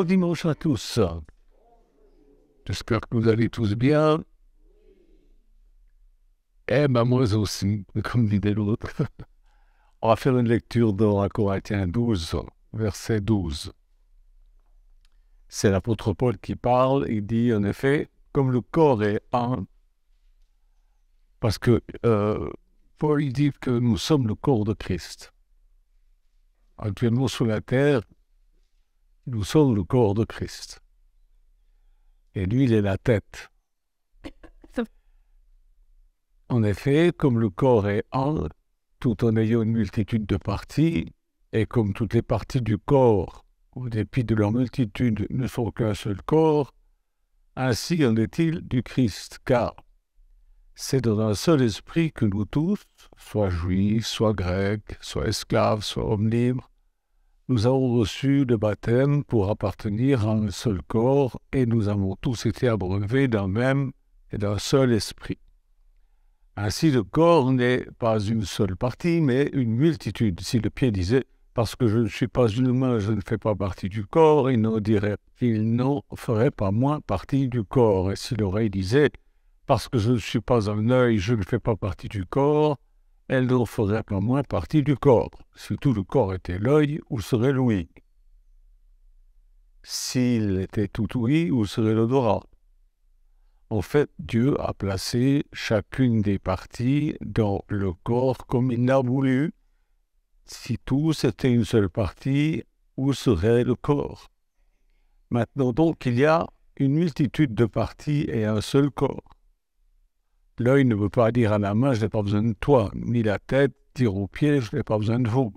Bon dimanche à tous. J'espère que vous allez tous bien. Eh ben moi aussi, comme disait l'autre. On va faire une lecture dans 1 Corinthiens 12, verset 12. C'est l'apôtre Paul qui parle. Il dit en effet, comme le corps est un, parce que Paul il dit que nous sommes le corps de Christ. Actuellement sur la terre, nous sommes le corps de Christ. Et lui, il est la tête. En effet, comme le corps est un, tout en ayant une multitude de parties, et comme toutes les parties du corps, au dépit de leur multitude, ne sont qu'un seul corps, ainsi en est-il du Christ, car c'est dans un seul esprit que nous tous, soit juifs, soit grecs, soit esclaves, soit hommes libres, nous avons reçu le baptême pour appartenir à un seul corps, et nous avons tous été abreuvés d'un même et d'un seul esprit. Ainsi, le corps n'est pas une seule partie, mais une multitude. Si le pied disait « parce que je ne suis pas une main, je ne fais pas partie du corps », il n'en ferait pas moins partie du corps. Et si l'oreille disait « parce que je ne suis pas un œil, je ne fais pas partie du corps », elle n'en ferait pas moins partie du corps. Si tout le corps était l'œil, où serait l'ouïe? S'il était tout ouïe, où serait l'odorat? En fait, Dieu a placé chacune des parties dans le corps comme il l'a voulu. Si tous étaient une seule partie, où serait le corps? Maintenant donc, il y a une multitude de parties et un seul corps. L'œil ne veut pas dire à la main « je n'ai pas besoin de toi », ni la tête dire aux pieds « je n'ai pas besoin de vous ».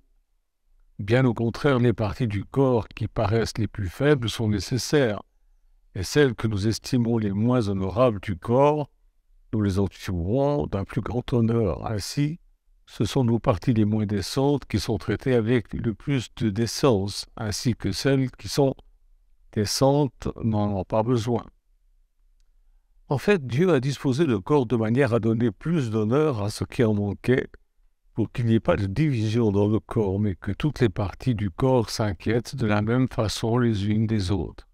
Bien au contraire, les parties du corps qui paraissent les plus faibles sont nécessaires. Et celles que nous estimons les moins honorables du corps, nous les entourons d'un plus grand honneur. Ainsi, ce sont nos parties les moins décentes qui sont traitées avec le plus de décence, ainsi que celles qui sont décentes n'en ont pas besoin. En fait, Dieu a disposé le corps de manière à donner plus d'honneur à ce qui en manquait, pour qu'il n'y ait pas de division dans le corps, mais que toutes les parties du corps s'inquiètent de la même façon les unes des autres.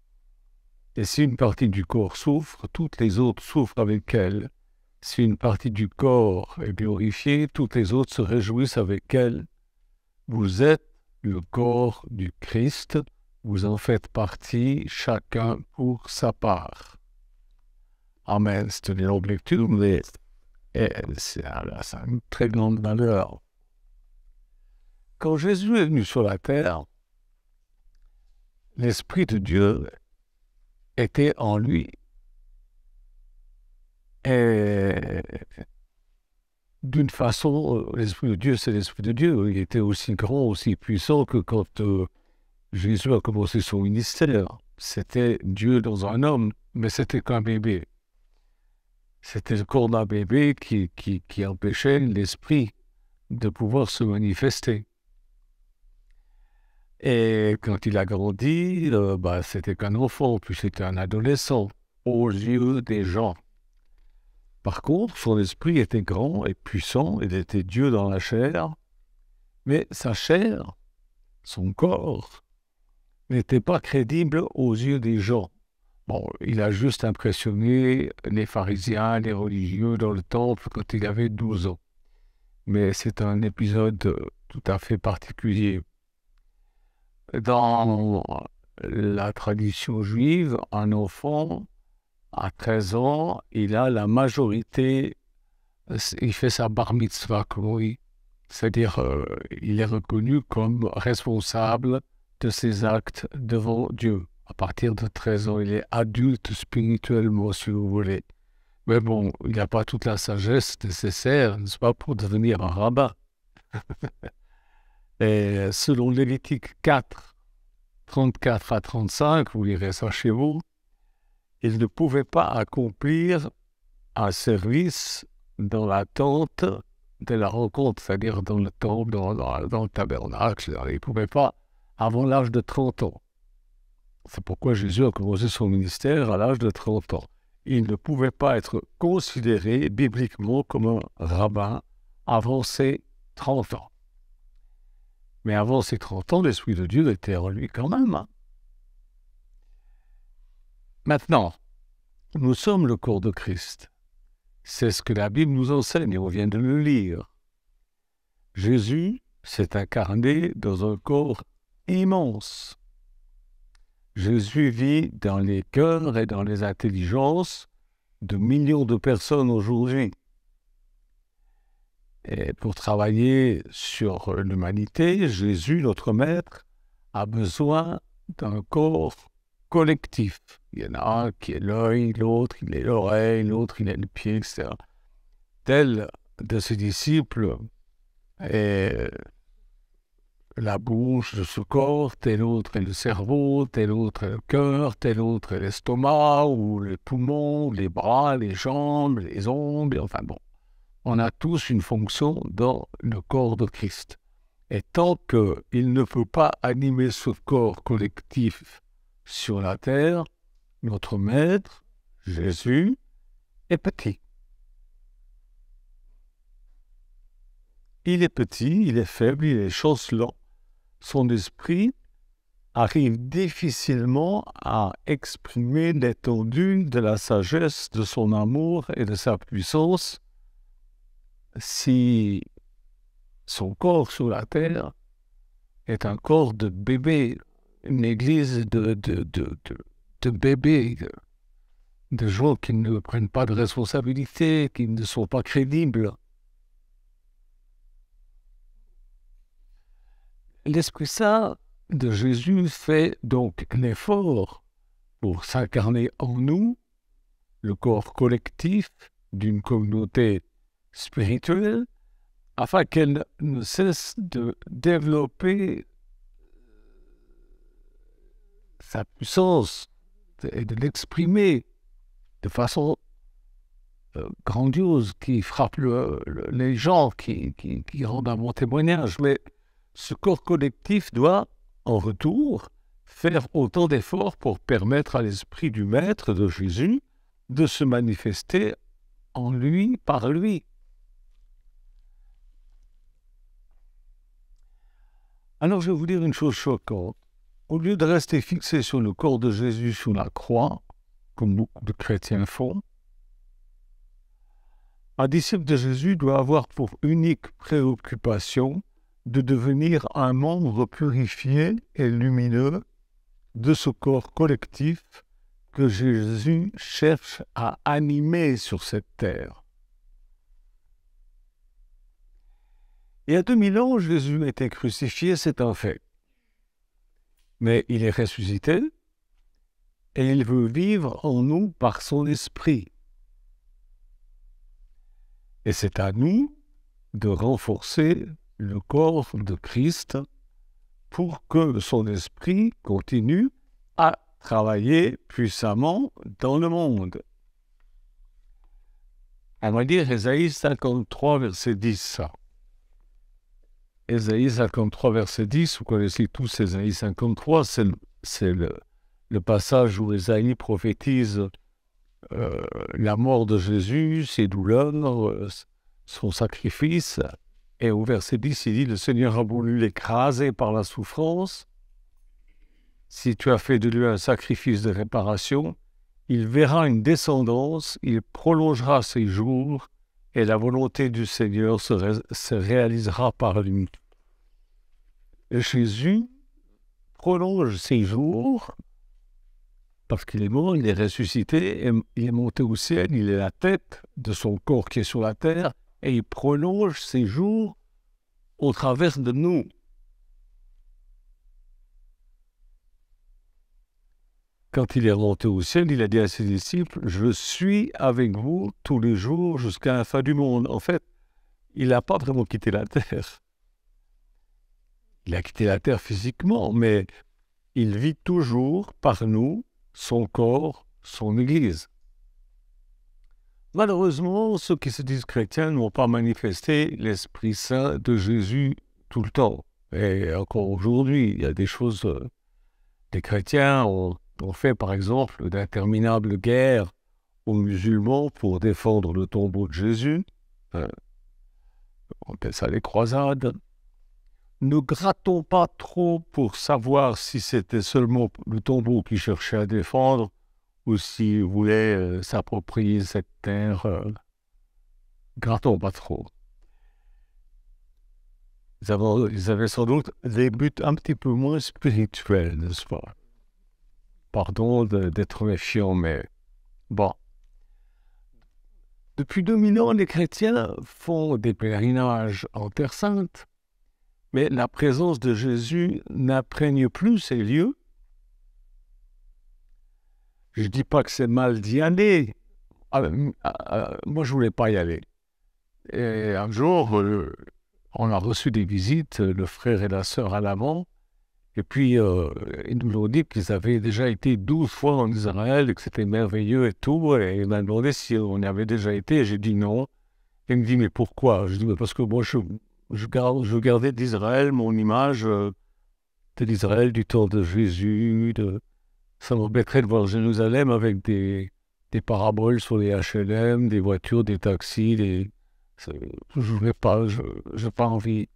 Et si une partie du corps souffre, toutes les autres souffrent avec elle. Si une partie du corps est glorifiée, toutes les autres se réjouissent avec elle. Vous êtes le corps du Christ, vous en faites partie, chacun pour sa part. Amen. C'est une longue lecture, mais ça a une très grande valeur. Quand Jésus est venu sur la terre, l'Esprit de Dieu était en lui. Et d'une façon, l'Esprit de Dieu, c'est l'Esprit de Dieu. Il était aussi grand, aussi puissant que quand Jésus a commencé son ministère. C'était Dieu dans un homme, mais c'était qu'un bébé. C'était le corps d'un bébé qui empêchait l'Esprit de pouvoir se manifester. Et quand il a grandi, c'était qu'un enfant, puis c'était un adolescent, aux yeux des gens. Par contre, son esprit était grand et puissant, il était Dieu dans la chair, mais sa chair, son corps, n'était pas crédible aux yeux des gens. Bon, il a juste impressionné les pharisiens, les religieux dans le temple quand il avait 12 ans. Mais c'est un épisode tout à fait particulier. Dans la tradition juive, un enfant, à 13 ans, il a la majorité, il fait sa bar mitzvah, c'est-à-dire il est reconnu comme responsable de ses actes devant Dieu. À partir de 13 ans, il est adulte spirituellement, si vous voulez. Mais bon, il n'a pas toute la sagesse nécessaire, n'est-ce pas, pour devenir un rabbin. Et selon Lévitique 4, 34 à 35, vous lirez ça chez vous, il ne pouvait pas accomplir un service dans la tente de la rencontre, c'est-à-dire dans le temple, dans le tabernacle. Il ne pouvait pas avant l'âge de 30 ans. C'est pourquoi Jésus a commencé son ministère à l'âge de 30 ans. Il ne pouvait pas être considéré bibliquement comme un rabbin avant ses 30 ans. Mais avant ses 30 ans, l'Esprit de Dieu était en lui quand même. Maintenant, nous sommes le corps de Christ. C'est ce que la Bible nous enseigne, on vient de le lire. Jésus s'est incarné dans un corps immense. Jésus vit dans les cœurs et dans les intelligences de millions de personnes aujourd'hui. Et pour travailler sur l'humanité, Jésus, notre Maître, a besoin d'un corps collectif. Il y en a un qui est l'œil, l'autre il est l'oreille, l'autre il est le pied, etc. Tel de ses disciples est la bouche de ce corps, tel autre est le cerveau, tel autre est le cœur, tel autre est l'estomac, ou les poumons, les bras, les jambes, les ongles, enfin bon. On a tous une fonction dans le corps de Christ. Et tant qu'il ne peut pas animer ce corps collectif sur la terre, notre Maître, Jésus, est petit. Il est petit, il est faible, il est chancelant. Son esprit arrive difficilement à exprimer l'étendue de la sagesse, de son amour et de sa puissance si son corps sur la terre est un corps de bébé, une église de bébés, de gens qui ne prennent pas de responsabilité, qui ne sont pas crédibles. L'Esprit Saint de Jésus fait donc l'effort pour s'incarner en nous, le corps collectif d'une communauté spirituelle, afin qu'elle ne cesse de développer sa puissance et de l'exprimer de façon grandiose, qui frappe les gens, qui rendent un bon témoignage. Mais ce corps collectif doit, en retour, faire autant d'efforts pour permettre à l'Esprit du Maître, de Jésus, de se manifester en lui, par lui. Alors je vais vous dire une chose choquante. Au lieu de rester fixé sur le corps de Jésus sur la croix, comme beaucoup de chrétiens font, un disciple de Jésus doit avoir pour unique préoccupation de devenir un membre purifié et lumineux de ce corps collectif que Jésus cherche à animer sur cette terre. Il y a 2000 ans, Jésus a été crucifié, c'est un fait. Mais il est ressuscité et il veut vivre en nous par son esprit. Et c'est à nous de renforcer le corps de Christ pour que son esprit continue à travailler puissamment dans le monde. On va dire Ésaïe 53, verset 10. Ésaïe 53, verset 10, vous connaissez tous Ésaïe 53, c'est le passage où Ésaïe prophétise la mort de Jésus, ses douleurs, son sacrifice. Et au verset 10, il dit, le Seigneur a voulu l'écraser par la souffrance. Si tu as fait de lui un sacrifice de réparation, il verra une descendance, il prolongera ses jours, et la volonté du Seigneur se réalisera par lui. Et Jésus prolonge ses jours, parce qu'il est mort, il est ressuscité, et il est monté au ciel, il est la tête de son corps qui est sur la terre, et il prolonge ses jours au travers de nous. Quand il est monté au ciel, il a dit à ses disciples, « Je suis avec vous tous les jours jusqu'à la fin du monde. » En fait, il n'a pas vraiment quitté la terre. Il a quitté la terre physiquement, mais il vit toujours par nous, son corps, son Église. Malheureusement, ceux qui se disent chrétiens n'ont pas manifesté l'Esprit Saint de Jésus tout le temps. Et encore aujourd'hui, il y a des choses... Les chrétiens ont fait, par exemple, d'interminables guerres aux musulmans pour défendre le tombeau de Jésus. On appelle ça les croisades. Ne grattons pas trop pour savoir si c'était seulement le tombeau qu'ils cherchaient à défendre ou s'ils voulaient s'approprier cette terre, grattons pas trop. Ils avaient sans doute des buts un petit peu moins spirituels, n'est-ce pas? Pardon d'être méfiant, mais bon. Depuis 2000 ans, les chrétiens font des pèlerinages en Terre Sainte, mais la présence de Jésus n'imprègne plus ces lieux. Je ne dis pas que c'est mal d'y aller. Moi, je ne voulais pas y aller. Et un jour, on a reçu des visites, le frère et la sœur à l'avant, et puis ils nous ont dit qu'ils avaient déjà été 12 fois en Israël et que c'était merveilleux et tout, et il m'a demandé si on y avait déjà été, et j'ai dit non. Il me dit, mais pourquoi? Je dis, parce que moi, je gardais d'Israël mon image de l'Israël du temps de Jésus, ça m'embêterait de voir Jérusalem avec des paraboles sur les HLM, des voitures, des taxis, je n'ai pas envie.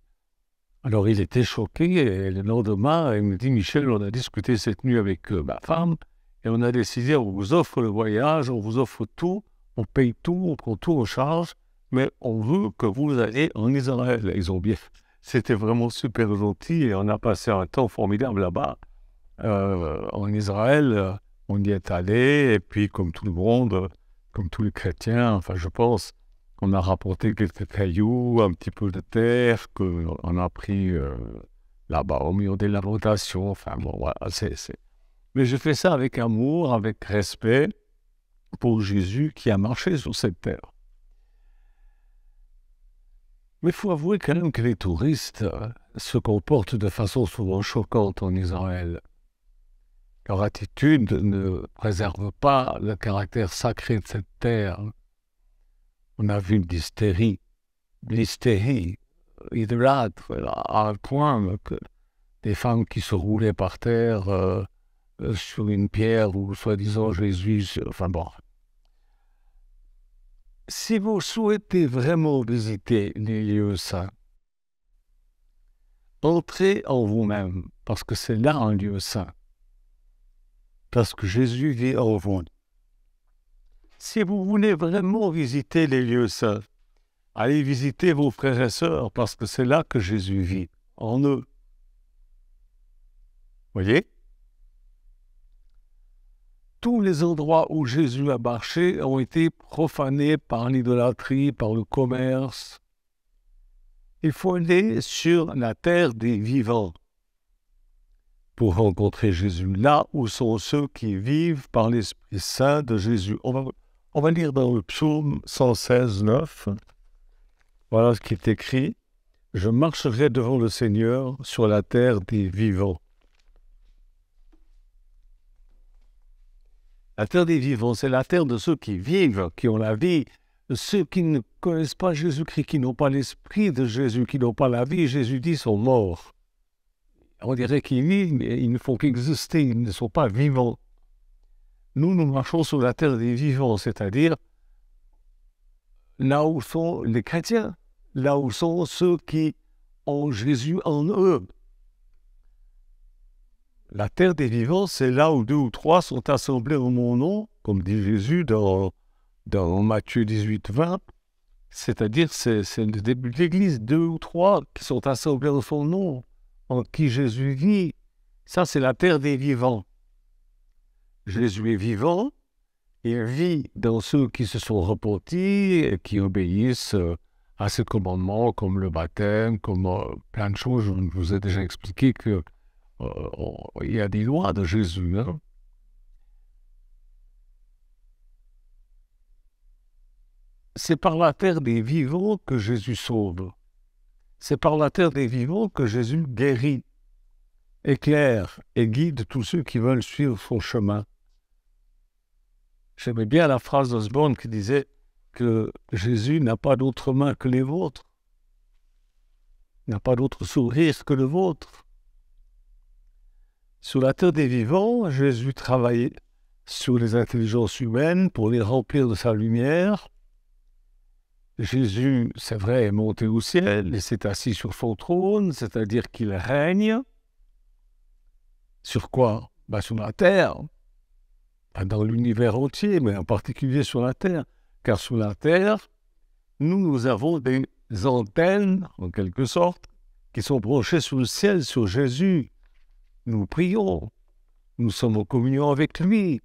Alors il était choqué et le lendemain, il me dit, Michel, on a discuté cette nuit avec ma femme et on a décidé, on vous offre le voyage, on vous offre tout, on paye tout, on prend tout en charge, mais on veut que vous alliez en Israël. Ils ont bien... C'était vraiment super gentil et on a passé un temps formidable là-bas. En Israël, on y est allé et puis comme tout le monde, comme tous les chrétiens, enfin je pense, on a rapporté quelques cailloux, un petit peu de terre qu'on a pris là-bas au milieu de la rotation. Enfin bon, voilà, Mais je fais ça avec amour, avec respect pour Jésus qui a marché sur cette terre. Mais il faut avouer quand même que les touristes se comportent de façon souvent choquante en Israël. Leur attitude ne préserve pas le caractère sacré de cette terre. On a vu l'hystérie idolâtre, à un point que des femmes qui se roulaient par terre sur une pierre où soi-disant Jésus... Enfin bon. Si vous souhaitez vraiment visiter les lieux saints, entrez en vous-même, parce que c'est là un lieu saint. Parce que Jésus vit en vous. Si vous voulez vraiment visiter les lieux saints, allez visiter vos frères et sœurs, parce que c'est là que Jésus vit, en eux. Voyez? Tous les endroits où Jésus a marché ont été profanés par l'idolâtrie, par le commerce. Il faut aller sur la terre des vivants pour rencontrer Jésus, là où sont ceux qui vivent par l'Esprit Saint de Jésus. On va lire dans le psaume 116, 9. Voilà ce qui est écrit. « Je marcherai devant le Seigneur sur la terre des vivants. » La terre des vivants, c'est la terre de ceux qui vivent, qui ont la vie. Ceux qui ne connaissent pas Jésus-Christ, qui n'ont pas l'esprit de Jésus, qui n'ont pas la vie, Jésus dit, sont morts. On dirait qu'ils vivent, mais ils ne font qu'exister, ils ne sont pas vivants. Nous marchons sur la terre des vivants, c'est-à-dire là où sont les chrétiens, là où sont ceux qui ont Jésus en eux. La terre des vivants, c'est là où 2 ou 3 sont assemblés en mon nom, comme dit Jésus dans Matthieu 18, 20. C'est-à-dire, c'est le début de l'Église, 2 ou 3 qui sont assemblés en son nom, en qui Jésus vit. Ça, c'est la terre des vivants. Jésus est vivant, il vit dans ceux qui se sont repentis et qui obéissent à ses commandements, comme le baptême, comme plein de choses. Je vous ai déjà expliqué que il y a des lois de Jésus. Hein? C'est par la terre des vivants que Jésus sauve. C'est par la terre des vivants que Jésus guérit, éclaire et guide tous ceux qui veulent suivre son chemin. J'aimais bien la phrase d'Osborne qui disait que Jésus n'a pas d'autre main que les vôtres, n'a pas d'autre sourire que le vôtre. Sur la terre des vivants, Jésus travaillait sur les intelligences humaines pour les remplir de sa lumière. Jésus, c'est vrai, est monté au ciel et s'est assis sur son trône, c'est-à-dire qu'il règne. Sur quoi? Sur la terre. dans l'univers entier, mais en particulier sur la Terre. Car sur la Terre, nous avons des antennes, en quelque sorte, qui sont branchées sur le ciel, sur Jésus. Nous prions, nous sommes en communion avec lui.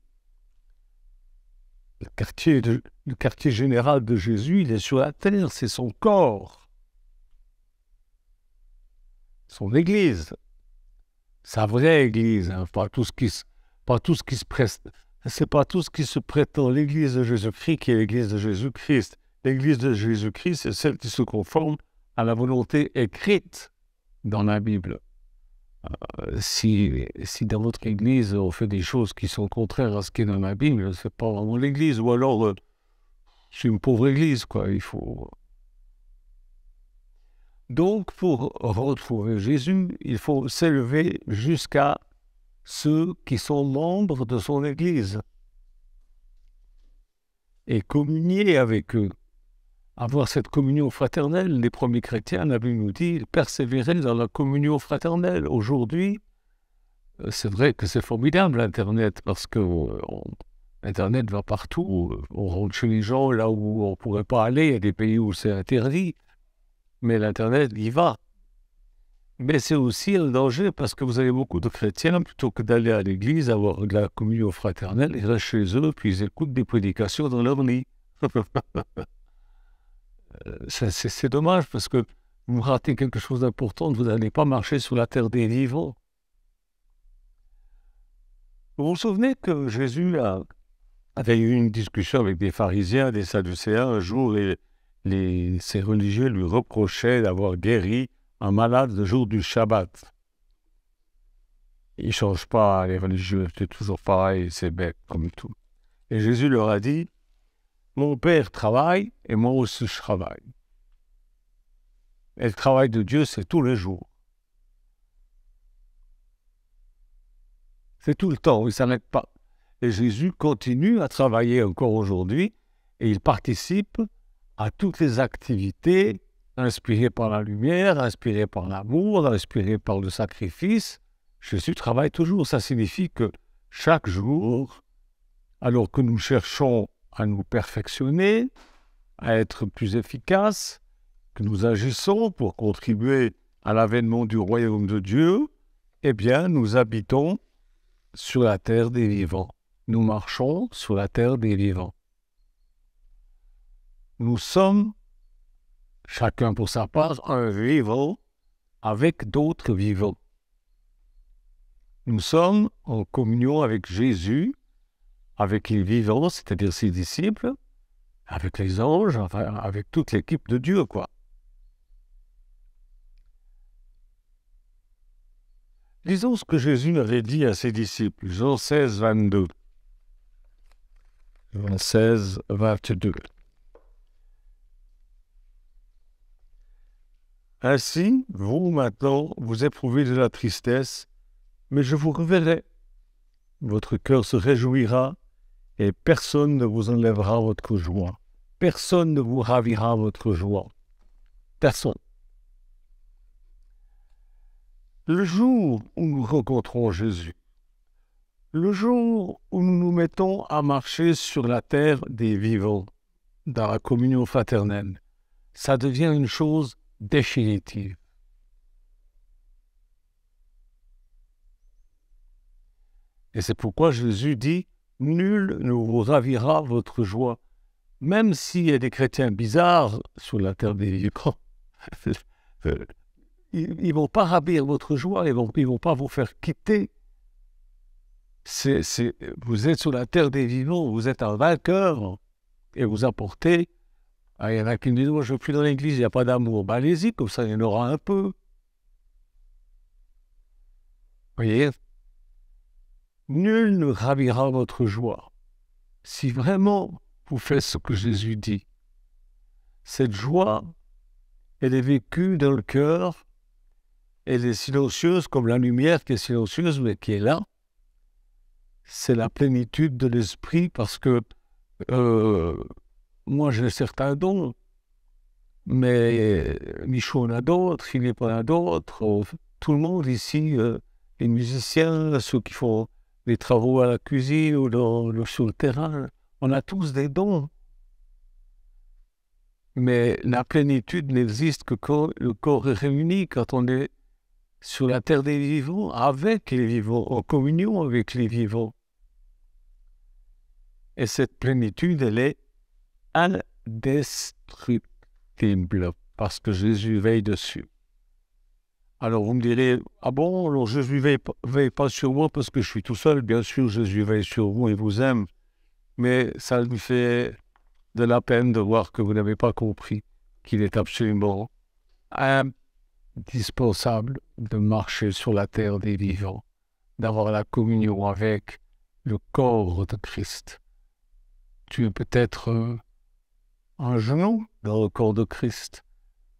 Le quartier général de Jésus, il est sur la terre, c'est son corps, son église, sa vraie église, hein, pas tout ce qui se prête. C'est pas tout ce qui se prétend l'église de Jésus-Christ qui est l'église de Jésus-Christ. L'église de Jésus-Christ, c'est celle qui se conforme à la volonté écrite dans la Bible. Si dans votre église on fait des choses qui sont contraires à ce qui est dans la Bible, c'est pas vraiment l'église, ou alors c'est une pauvre église, quoi. Il faut. Donc, pour retrouver Jésus, il faut s'élever jusqu'à ceux qui sont membres de son église et communier avec eux. Avoir cette communion fraternelle, les premiers chrétiens, la Bible nous dit, persévérer dans la communion fraternelle. Aujourd'hui, c'est vrai que c'est formidable, Internet, parce que Internet va partout. On rentre chez les gens là où on ne pourrait pas aller. Il y a des pays où c'est interdit. Mais l'Internet y va. Mais c'est aussi un danger parce que vous avez beaucoup de chrétiens, plutôt que d'aller à l'église, avoir de la communion fraternelle, ils restent chez eux, puis ils écoutent des prédications dans leur lit. C'est dommage parce que vous ratez quelque chose d'important, vous n'allez pas marcher sur la terre des vivants. Vous vous souvenez que Jésus avait eu une discussion avec des pharisiens, des sadducéens un jour, et ces religieux lui reprochaient d'avoir guéri un malade le jour du Shabbat. Ils ne changent pas, les religieux, c'est toujours pareil, c'est bête comme tout. Et Jésus leur a dit, « Mon Père travaille et moi aussi je travaille. » Et le travail de Dieu, c'est tous les jours. C'est tout le temps, il ne s'arrête pas. Et Jésus continue à travailler encore aujourd'hui et il participe à toutes les activités inspirées par la lumière, inspirées par l'amour, inspirées par le sacrifice. Jésus travaille toujours. Ça signifie que chaque jour, alors que nous cherchons à nous perfectionner, à être plus efficaces, que nous agissons pour contribuer à l'avènement du royaume de Dieu, eh bien, nous habitons sur la terre des vivants. Nous marchons sur la terre des vivants. Nous sommes, chacun pour sa part, un vivant avec d'autres vivants. Nous sommes en communion avec Jésus, avec les vivants, c'est-à-dire ses disciples, avec les anges, enfin, avec toute l'équipe de Dieu, quoi. Lisons ce que Jésus avait dit à ses disciples, Jean 16, 22. Jean 16, 22. Ainsi, vous, maintenant, vous éprouvez de la tristesse, mais je vous reverrai. Votre cœur se réjouira, et personne ne vous enlèvera votre joie. Personne ne vous ravira votre joie. Personne. Le jour où nous rencontrons Jésus, le jour où nous nous mettons à marcher sur la terre des vivants, dans la communion fraternelle, ça devient une chose définitive. Et c'est pourquoi Jésus dit « Nul ne vous ravira votre joie ». Même s'il y a des chrétiens bizarres sur la terre des vivants, ils ne vont pas ravir votre joie, ils vont pas vous faire quitter. Vous êtes sur la terre des vivants, vous êtes un vainqueur et vous apportez. Il y en a qui me disent, moi je ne veux plus dans l'église, il n'y a pas d'amour. Ben, allez-y, comme ça il y en aura un peu. Vous voyez, nul ne ravira votre joie. Si vraiment vous faites ce que Jésus dit, cette joie, elle est vécue dans le cœur, elle est silencieuse comme la lumière qui est silencieuse mais qui est là. C'est la plénitude de l'esprit parce que moi j'ai certains dons, mais Michaud en a d'autres, Philippe en a d'autres, tout le monde ici, les musiciens, ceux qui font les travaux à la cuisine ou sur le terrain. On a tous des dons. Mais la plénitude n'existe que quand le corps est réuni, quand on est sur la terre des vivants, avec les vivants, en communion avec les vivants. Et cette plénitude, elle est indestructible, parce que Jésus veille dessus. Alors vous me direz, ah bon, alors Jésus veille pas sur moi parce que je suis tout seul. Bien sûr, Jésus veille sur vous et vous aime, mais ça lui fait de la peine de voir que vous n'avez pas compris qu'il est absolument indispensable de marcher sur la terre des vivants, d'avoir la communion avec le corps de Christ. Tu es peut-être un genou dans le corps de Christ,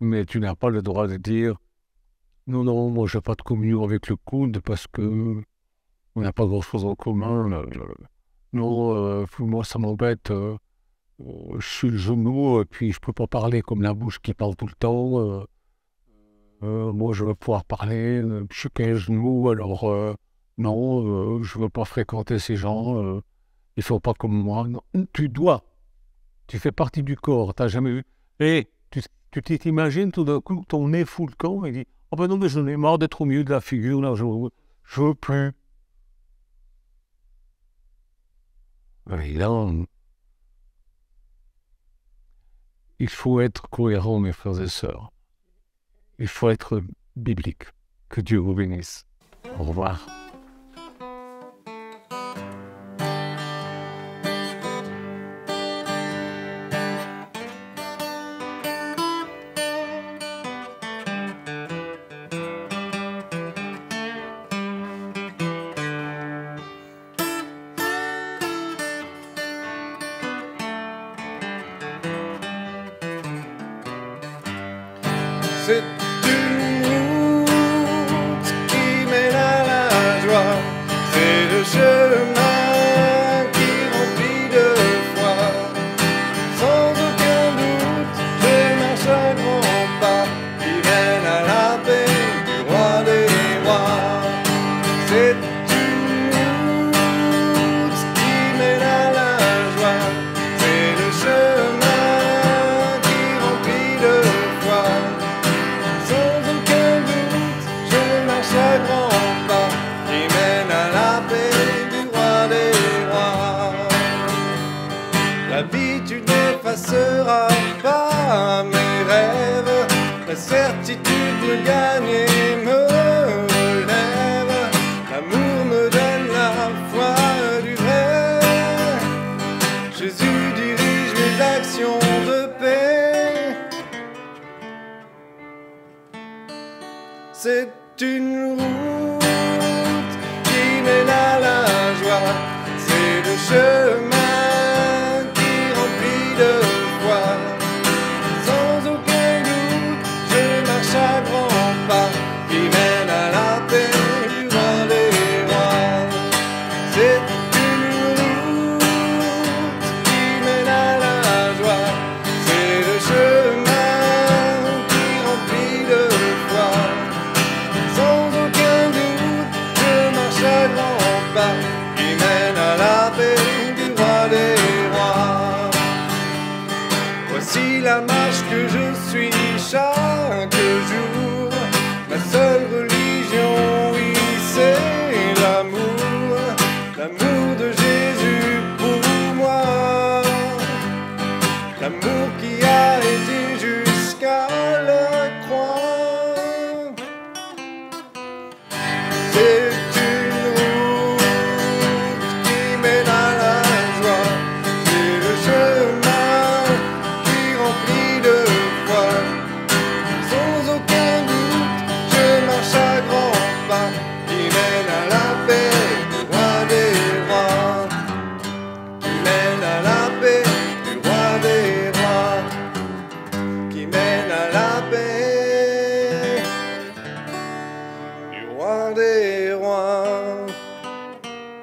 mais tu n'as pas le droit de dire « Non, non, moi je n'ai pas de communion avec le coude parce que on n'a pas grand-chose en commun. Non, moi ça m'embête. Je suis le genou, et puis je ne peux pas parler comme la bouche qui parle tout le temps. Moi je veux pouvoir parler, je suis qu'un genou, alors non, je ne veux pas fréquenter ces gens. Ils ne sont pas comme moi. Non, tu dois. Tu fais partie du corps. Tu n'as jamais vu. Et tu t'imagines tout d'un coup ton nez fout le camp et dit « Oh ben non, mais j'en ai marre d'être au milieu de la figure, là, je veux plus. » Et là, il faut être cohérent, mes frères et sœurs. Il faut être biblique. Que Dieu vous bénisse. Au revoir. C'est une route qui mène à la joie, c'est le chemin qui remplit de foi. Sans aucun doute, je marche à grands pas, qui mène à la paix du roi des rois. C'est une route qui mène à la joie, c'est le chemin qui remplit de foi. Sans aucun doute, je marche à grands pas, qui mène à la paix du roi des rois. L'habitude n'effacera pas mes rêves, la certitude me gagne et me relève. L'amour me donne la foi du vrai. Jésus dirige mes actions de paix. C'est une route qui mène à la joie, c'est le chemin qui remplit de foi. Sans aucun doute, je marche à grands pas, qui mène à la paix du roi des rois. C'est une route qui mène à la joie, c'est le chemin qui remplit de foi. Sans aucun doute, je marche à grands pas, qui mène à la paix du roi des rois. Voici la marche que je suis chaque jour. Ma seule religion, oui, c'est l'amour. L'amour de Jésus pour moi. L'amour qui a été jusqu'à la croix. C'est une route qui mène à la joie, c'est le chemin qui remplit de foi. Sans aucun doute, je marche à grands pas, qui mène à la paix du roi des rois. Qui mène à la paix du roi des rois. Qui mène à la paix du roi des rois.